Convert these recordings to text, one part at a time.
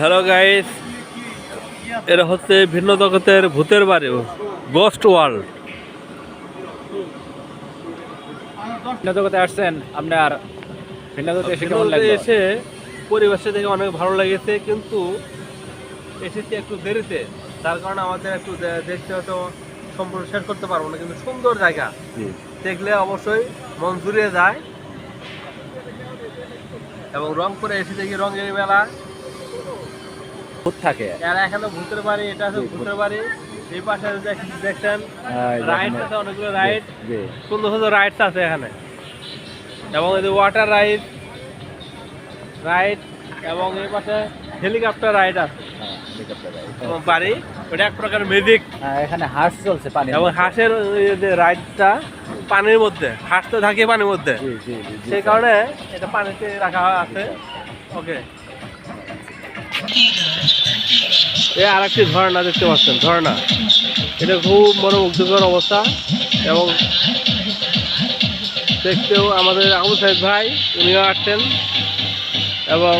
Hello guys, এরা হচ্ছে ভিন্ন জগতের ভূতের বাড়ি, গোস্ট ওয়ার্ল্ড। ভিন্ন জগতে আসছেন আপনার, ভিন্ন জগতে এসে কেমন লাগলো? এসে পরিবেশটা দেখে অনেক ভালো লেগেছে, কিন্তু এসেছি একটু দেরিতে, তার কারণে আমাদের একটু দেখতে হয়তো সম্পূর্ণ শেষ করতে পারবো না, কিন্তু সুন্দর জায়গা, দেখলে অবশ্যই মন জুড়িয়ে যায়। এবং রংপুরে এসে দেখি রঙের মেলা, ভূত থাকে। আর এখানে ভূতের বাড়ি, এটা হচ্ছে ভূতের বাড়ি। এই পাশে দেখছেন রাইড আছে, অনেকগুলো রাইড, সুন্দর সুন্দর রাইডস আছে এখানে। এবং এই যে ওয়াটার রাইড এবং এই পাশে হেলিকপ্টার রাইড আছে বাড়ি, ওটা এক প্রকার ম্যাজিক। এখানে হাঁস চলছে পানি, এবং হাঁসের যে রাইডটা পানির মধ্যে, হাঁস তো থাকে পানির মধ্যে, সেই কারণে এটা পানিতে রাখা আছে। ওকে, এই আর একটি ঝর্ণা দেখতে পাচ্ছেন, ঝর্ণা, এটা খুব মনোমুগ্ধকর অবস্থা। এবং দেখতেও আমাদের আবু সাইদ ভাই উনিও আসছেন। এবং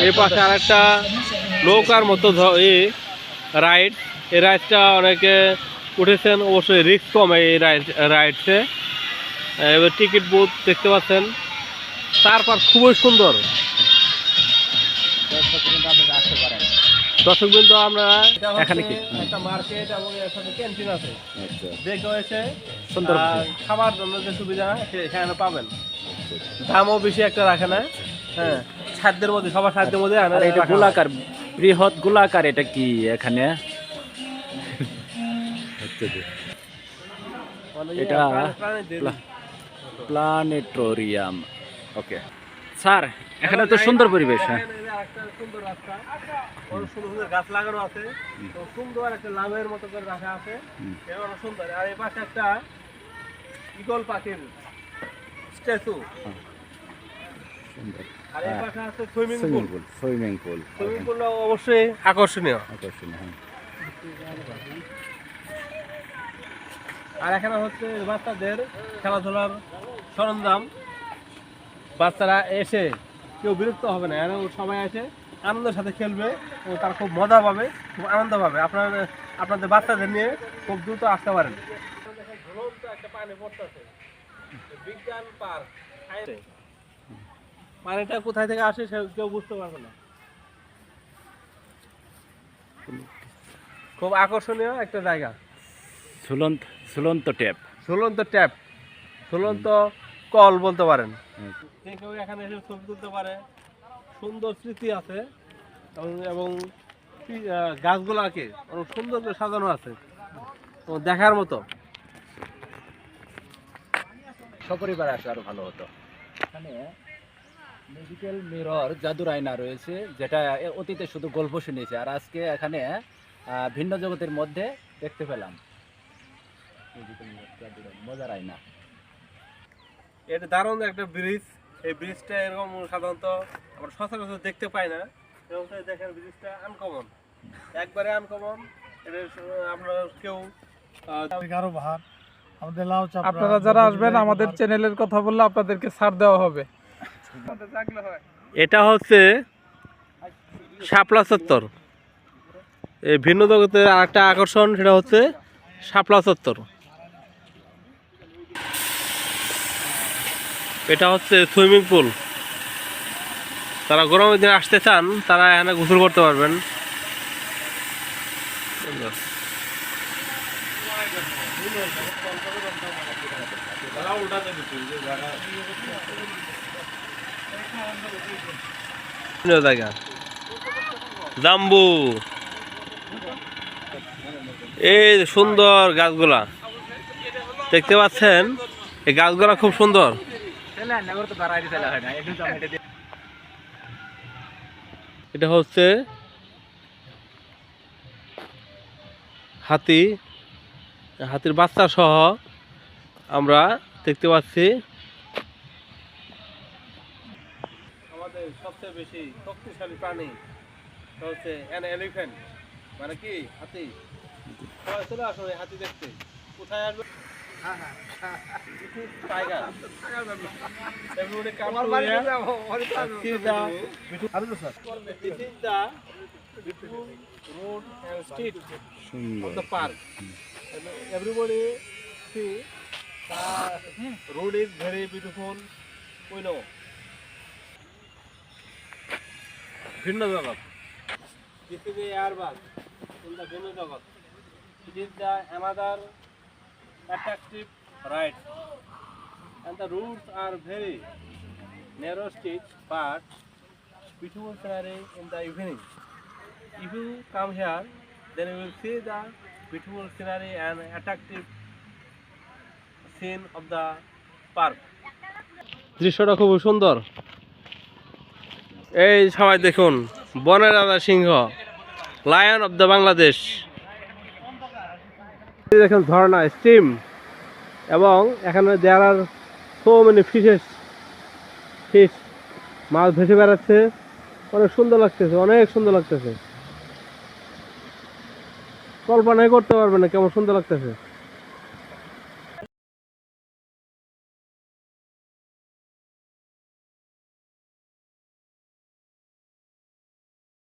এই পাশে আর একটা নৌকার মতো রাইড, এই রাইডটা অনেকে উঠেছেন, অবশ্যই রিস্ক কম এই রাইডসে। এবার টিকিট বুথ দেখতে পাচ্ছেন, তারপর খুবই সুন্দর। দর্শক বিন্দু, আমরা এখানে কি একটা মার্কেট এবং এখানে ক্যান্টিন আছে, দেখে হয়েছে সুন্দর খাবার জন্য যে সুবিধা সেখানে পাবেন। দামও বেশি একটা রাখে না, হ্যাঁ, সাধ্যের মধ্যে, সবার সাধ্যের মধ্যে। এটা গোলাকার, বৃহৎ গোলাকার, এটা কি এখানে? এটা প্ল্যানেটোরিয়াম। ওকে স্যার, এখানে তো সুন্দর পরিবেশ। হ্যাঁ, সুন্দর রাস্তা, অনেক সুন্দর সুন্দর গাছ লাগানো আছে, সুন্দর একটা লাভের মতো করে রাখা আছে, অনেক সুন্দর। আর এই পাশে একটা ঈগল পাখির স্ট্যাচু, আর এই পাশে আছে সুইমিং পুল অবশ্যই আকর্ষণীয়। আর এখানে হচ্ছে বাচ্চাদের খেলাধুলার সরঞ্জাম, বাচ্চারা এসে কেউ বিরক্ত হবে না, সবাই এসে আনন্দের সাথে খেলবে এবং তারা খুব মজা পাবে, খুব আনন্দ পাবে। আপনাদের বাচ্চাদের নিয়ে খুব দ্রুত আসতে পারেন। একটা পানি পড়তেছে, বিজ্ঞান পার্ক, পানিটা কোথায় থেকে আসে সে কেউ বুঝতে পারবে না। খুব আকর্ষণীয় একটা জায়গা। ঝুলন্ত ট্যাপ, ঝুলন্ত কল বলতে পারেন। কেউ এখানে এসে ছবি তুলতে পারে, সুন্দর স্মৃতি আছে। এবং গাছগুলাকে অনেক সুন্দর করে সাজানো আছে, দেখার মতো। সপরিবারে আসলে আরো ভালো হতো। এখানে ম্যাজিক্যাল মিরর, জাদুর আয়না রয়েছে, যেটা অতীতে শুধু গল্প শুনেছি, আর আজকে এখানে ভিন্ন জগতের মধ্যে দেখতে পেলাম। মজার আয়না, এটা দারুণ একটা ব্রিজ। এই ব্রিজটা এরকম সাধারণত আমরা সচরাচর দেখতে পাই না। দেখেন, ব্রিজটা আনকমন, একবারে আনকমন। এটা আমরা কেউ আপনারা যারা আসবেন আমাদের চ্যানেলের কথা বললে আপনাদেরকে ছাড় দেওয়া হবে। এটা হচ্ছে শাপলা চত্বর। এই ভিন্ন জগতের আরেকটা আকর্ষণ, সেটা হচ্ছে শাপলা চত্বর। এটা হচ্ছে সুইমিং পুল, তারা গরমের দিনে আসতে চান তারা এখানে গোসল করতে পারবেন। জায়গা জাম্বু, এই সুন্দর গাছগুলা দেখতে পাচ্ছেন, এই গাছগুলা খুব সুন্দর। এটা হচ্ছে হাতির বাচ্চা সহ আমরা দেখতে পাচ্ছি। আমাদের সবচেয়ে বেশি শক্তিশালী প্রাণী হচ্ছে এলিফ্যান্ট, মানে কি হাতি। চলে আসো হাতি দেখতে। কোথায় আসবে? Tiger. Everybody come to here. See the this is the beautiful road and street of the park. And everybody see the road is very beautiful. We know. ভিন্ন জগৎ. This is the airbag in the ভিন্ন জগৎ. It is the another attractive ride. And the routes are very narrow streets but beautiful scenery in the evening. If you come here, then you will see the beautiful scenery and attractive scene of the park. দৃশ্যটা খুব সুন্দর। এই সবাই দেখুন, বনের রাজা সিংহ, lion of the Bangladesh. দেখুন ঝর্ণা, stream, এবং এখানে দেয়ার আর সো মেনি ফিশ, মাছ ভেসে বেড়াচ্ছে। অনেক সুন্দর লাগতেছে, অনেক সুন্দর লাগতেছে, কল্পনাই করতে পারবে না কেমন সুন্দর লাগতেছে।